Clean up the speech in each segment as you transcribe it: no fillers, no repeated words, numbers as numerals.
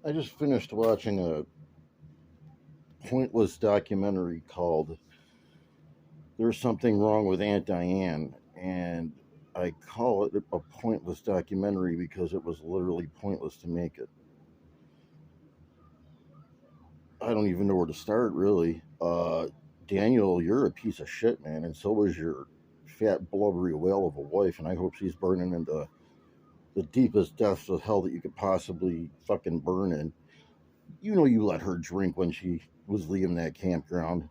I just finished watching a pointless documentary called There's Something Wrong with Aunt Diane. And I call it a pointless documentary because it was literally pointless to make it. I don't even know where to start, really. Daniel, you're a piece of shit, man, and so is your fat, blubbery whale of a wife, and I hope she's burning into the deepest depths of hell that you could possibly fucking burn in. You know you let her drink when she was leaving that campground.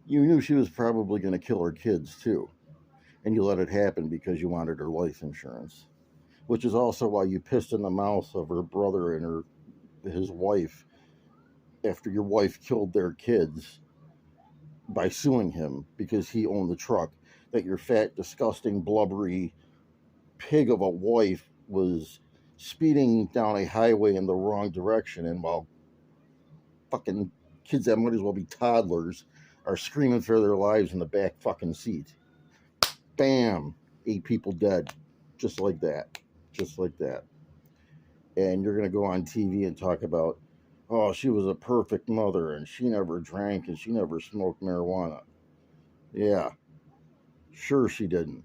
You knew she was probably going to kill her kids too, and you let it happen because you wanted her life insurance, which is also why you pissed in the mouth of her brother and his wife after your wife killed their kids by suing him because he owned the truck that your fat, disgusting, blubbery pig of a wife was speeding down a highway in the wrong direction, and while fucking kids that might as well be toddlers are screaming for their lives in the back fucking seat. Bam! 8 people dead. Just like that. Just like that. And you're going to go on TV and talk about, oh, she was a perfect mother and she never drank and she never smoked marijuana. Yeah, sure she didn't.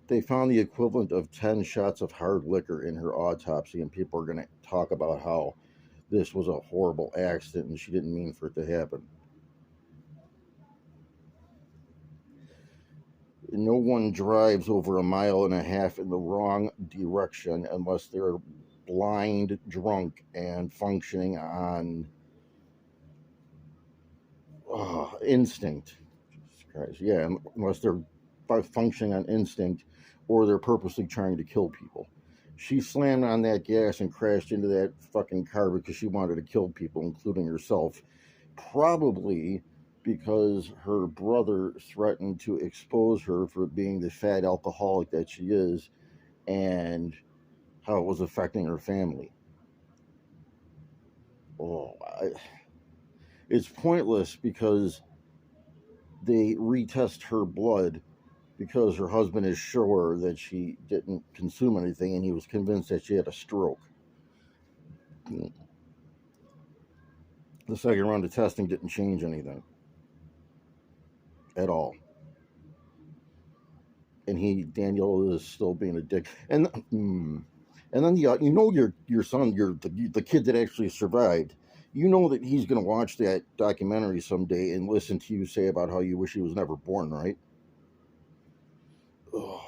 They found the equivalent of 10 shots of hard liquor in her autopsy, and people are going to talk about how this was a horrible accident and she didn't mean for it to happen. No one drives over a mile and a half in the wrong direction unless they're blind drunk and functioning on instinct. Jesus Christ. Yeah, unless they're functioning on instinct or they're purposely trying to kill people. She slammed on that gas and crashed into that fucking car because she wanted to kill people, including herself. Probably because her brother threatened to expose her for being the fat alcoholic that she is and how it was affecting her family. Oh, it's pointless because they retest her blood because her husband is sure that she didn't consume anything and he was convinced that she had a stroke. The second round of testing didn't change anything at all. And Daniel is still being a dick. And then you know your son, the kid that actually survived. You know that he's going to watch that documentary someday and listen to you say about how you wish he was never born, right? Oh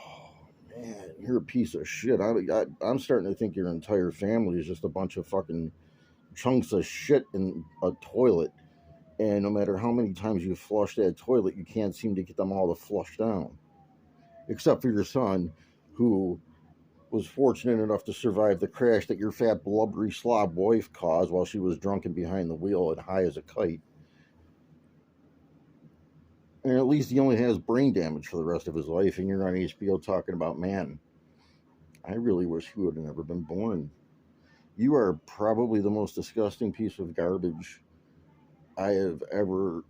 man, you're a piece of shit. I'm starting to think your entire family is just a bunch of fucking chunks of shit in a toilet. And no matter how many times you flush that toilet, you can't seem to get them all to flush down. Except for your son, who was fortunate enough to survive the crash that your fat, blubbery slob wife caused while she was drunk and behind the wheel and high as a kite. And at least he only has brain damage for the rest of his life, and you're on HBO talking about, man, I really wish he would have never been born. You are probably the most disgusting piece of garbage I have ever.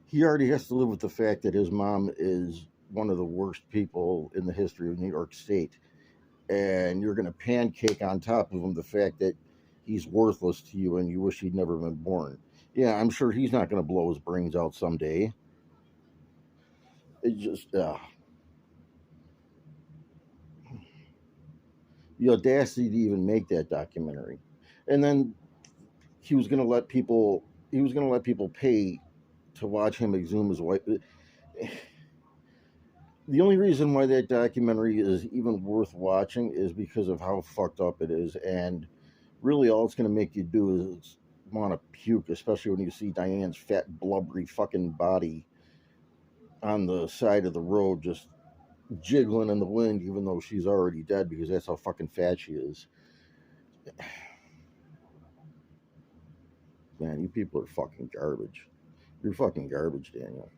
He already has to live with the fact that his mom is one of the worst people in the history of New York State. And you're going to pancake on top of him the fact that he's worthless to you and you wish he'd never been born. Yeah, I'm sure he's not going to blow his brains out someday. It just, the audacity to even make that documentary. And then he was going to let people, pay to watch him exhume his wife. The only reason why that documentary is even worth watching is because of how fucked up it is. And really, all it's going to make you do is want to puke, especially when you see Diane's fat, blubbery fucking body on the side of the road just jiggling in the wind, even though she's already dead because that's how fucking fat she is. Man, you people are fucking garbage. You're fucking garbage, Daniel.